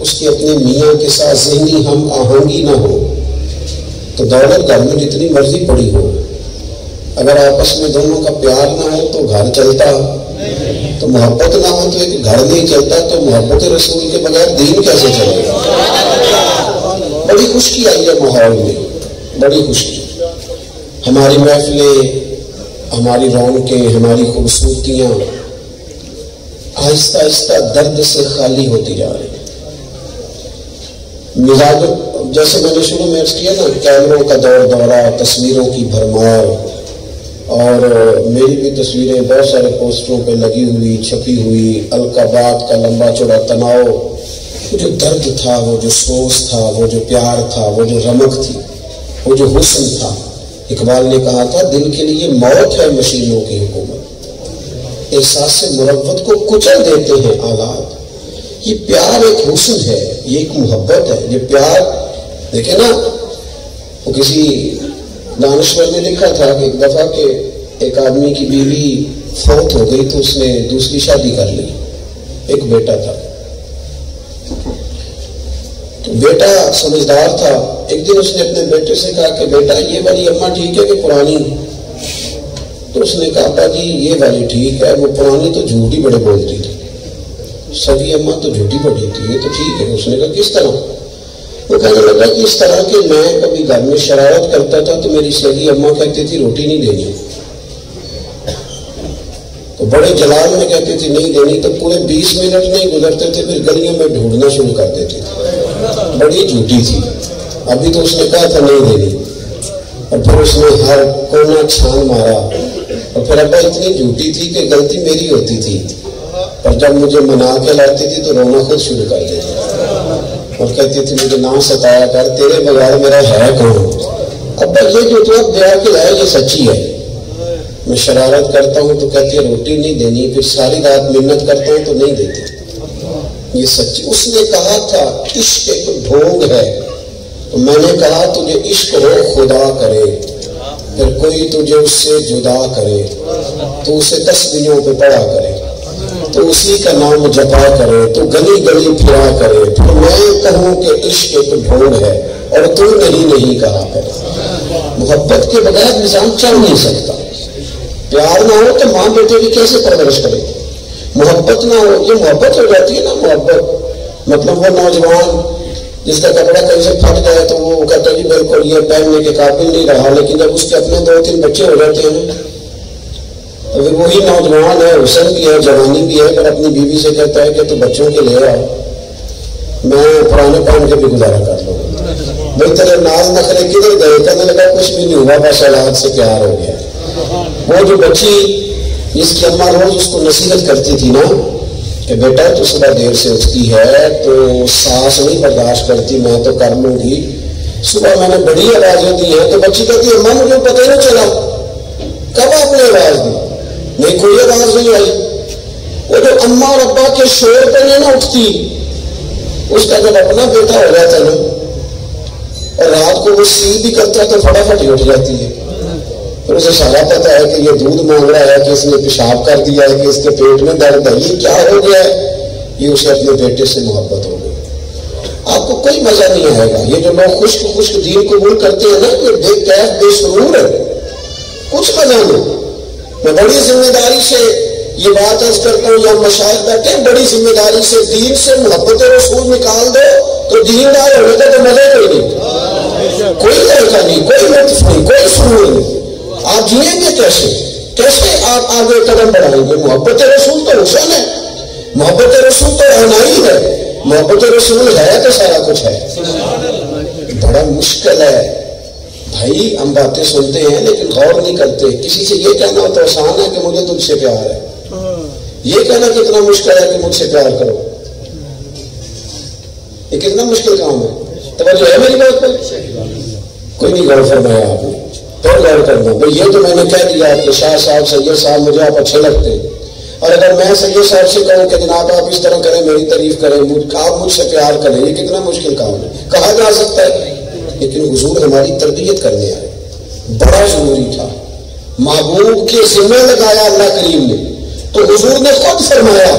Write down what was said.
اس کے اپنے میاں کے ساتھ ذہنی ہم آہنگی نہ ہو تو دولت گھر میں جتنی مرضی پڑی ہو، اگر آپس میں دونوں کا پیار نہ ہو تو گھر چلتا، تو محبت نہ ہو تو ایک گھر نہیں چلتا، تو محبت رسول کے بغیر دین کیسے چلے گا؟ بڑی خشکی آئی ہے ماحول میں، بڑی خشکی. ہماری محفلیں، ہماری رونقیں، ہماری خوبصورتیاں آہستہ آہستہ درد سے خالی ہوتی جا رہی ہیں. مزاج جیسے میں نے شروع میں عرض کیا نا، کیمروں کا دور دورہ، تصویروں کی بھرمار، اور میری بھی تصویریں بہت سارے پوسٹروں پہ لگی ہوئی، چھپی ہوئی، القابات کا لمبا چوڑا تناؤ. وہ جو درد تھا، وہ جو سوز تھا، وہ جو پیار تھا، وہ جو رمق تھی، وہ جو حسن تھا. اقبال نے کہا تھا دل کے لیے موت ہے مشینوں کی حکومت، احساس سے مروت کو کچل دیتے ہیں آلات. یہ پیار ایک حسن ہے، یہ ایک محبت ہے. یہ پیار دیکھیں نا، وہ کسی دانشور نے لکھا تھا کہ ایک دفعہ کہ ایک آدمی کی بیوی فوت ہو گئی تو اس نے دوسری شادی کر لی. ایک بیٹا تھا، تو بیٹا سمجھدار تھا. ایک دن اس نے اپنے بیٹے سے کہا کہ بیٹا یہ والی اماں ٹھیک ہے کہ پرانی؟ تو اس نے کہا ابا جی یہ والی ٹھیک ہے، وہ پرانی تو جھوٹ ہی بڑے بولتی تھی، سبھی اماں تو جھوٹی بڑی تھی، یہ تو ٹھیک ہے. اس نے کہا کس طرح؟ وہ کہنے لگا کہ اس طرح کہ میں کبھی گھر میں شرارت کرتا تھا تو میری سہیلی اماں کہتی تھی روٹی نہیں دینی، تو بڑے جلال میں کہتی تھی نہیں دینی، تو پورے 20 منٹ نہیں گزرتے تھے پھر گلیوں میں ڈھونڈنا شروع کر دیتے تھے. بڑی جھوٹی تھی. ابھی تو اس نے کہا تھا نہیں دینی، اور پھر اس نے ہر کونا چھان مارا، اور پھر ابا اتنی جھوٹی تھی کہ غلطی میری ہوتی تھی، اور جب مجھے منا کے لاتی تھی تو رونا خود شروع کر دیتی اور کہتی تھی مجھے نہ ستایا کر، تیرے بغیر میرا ہے کون؟ ابا یہ جو تو اب دیا کہ ہے یہ سچی ہے. میں شرارت کرتا ہوں تو کہتی ہے روٹی نہیں دینی، پھر ساری رات منت کرتا ہوں تو نہیں دیتی. یہ سچی. اس نے کہا تھا عشق ایک ڈھونگ ہے، تو میں نے کہا تجھے عشق ہو خدا کرے، پھر کوئی تجھے اس سے جدا کرے، تو اسے تسبیحوں پہ پڑھا کرے، تو اسی کا نام جپا کرے، تو گلی گلی پھرا کرے، پھر میں کہوں کہ عشق ایک ڈھونگ ہے اور تو نہیں کہا کرے. محبت کے بغیر نظام چل نہیں سکتا. پیار نہ ہو تو ماں بیٹے کی کیسے پرورش کرے؟ محبت نہ ہو، یہ محبت ہو جاتی ہے نا. محبت مطلب وہ نوجوان جس کا کپڑا کہیں سے پھٹ جائے تو وہ کہتا ہے جی بالکل یہ پہننے کے قابل نہیں رہا، لیکن جب اس کے اپنے 2-3 بچے ہو جاتے ہیں تو پھر وہی نوجوان ہے، حسن بھی ہے، جوانی بھی ہے، پر اپنی بیوی سے کہتا ہے کہ تو بچوں کے لے آؤ، میں پرانے پہن کے بھی گزارا کر لوں. بھائی تیرے ناز نخرے کدھر گئے؟ کہنے لگا کچھ بھی نہیں ہوا، بس اولاد سے پیار ہو گیا. وہ جو بچی جس کی اماں روز اس کو نصیحت کرتی تھی نا کہ بیٹا تو صبح دیر سے اٹھتی ہے تو سانس نہیں برداشت کرتی، میں تو کر لوں گی، صبح میں نے بڑی آوازیں دی ہیں، تو بچی کہتی ہے اماں مجھے پتہ ہی نہیں چلا کب آپ نے آواز دی، نہیں کوئی آواز نہیں آئی. وہ جو اماں اور ابا کے شور پہ نہیں نہ اٹھتی، اس کا جب اپنا بیٹا ہو جاتا نا اور رات کو وہ سی بھی کرتا تو فٹافٹ ہی اٹھ جاتی ہے. پھر اسے سارا پتا ہے کہ یہ دودھ مانگ رہا ہے، کہ اس نے پیشاب کر دیا ہے، کہ اس کے پیٹ میں درد ہے، یہ کیا ہو گیا ہے؟ یہ اسے اپنے بیٹے سے محبت ہو گئی. آپ کو کوئی مزہ نہیں آئے گا. یہ جو لوگ خشک دین قبول کرتے ہیں نا، یہ بے کیف بے سرور ہے، کچھ مزہ نہیں. میں بڑی ذمہ داری سے یہ بات عرض کرتا ہوں، یا مشاہد بیٹھے بڑی ذمہ داری سے دین سے محبت رسول نکال دو تو دیندار ہونے کا تو مزہ کوئی نہیں، کوئی ذائقہ نہیں، کوئی لطف نہیں، کوئی سرور نہیں. آپ جیئیں گے کیسے آپ آگے قدم بڑھائیں گے؟ محبت رسول تو حسن ہے، محبت رسول تو رہنائی ہے، محبت رسول ہے تو سارا کچھ ہے. بڑا مشکل ہے بھائی. ہم باتیں سنتے ہیں لیکن غور نہیں کرتے. کسی سے یہ کہنا تو آسان ہے کہ مجھے تجھ سے پیار ہے، یہ کہنا کتنا مشکل ہے کہ مجھ سے پیار کرو. یہ کتنا مشکل کام ہے. توجہ ہے میری بات پر؟ کوئی نہیں غور فرمایا آپ نے. پھر غور کرنا بھائی یہ تو میں نے کہہ دیا کہ شاہ صاحب سید صاحب مجھے آپ اچھے لگتے ہیں، اور اگر میں سید صاحب سے کہوں کہ جناب آپ اس طرح کریں، میری تعریف کریں، آپ مجھ سے پیار کریں، یہ کتنا مشکل کام ہے. کہا جا سکتا ہے لیکن حضور ہماری تربیت کرنے آئے. بڑا ضروری تھا. محبوب کے ذمہ لگایا اللہ کریم نے، تو حضور نے خود فرمایا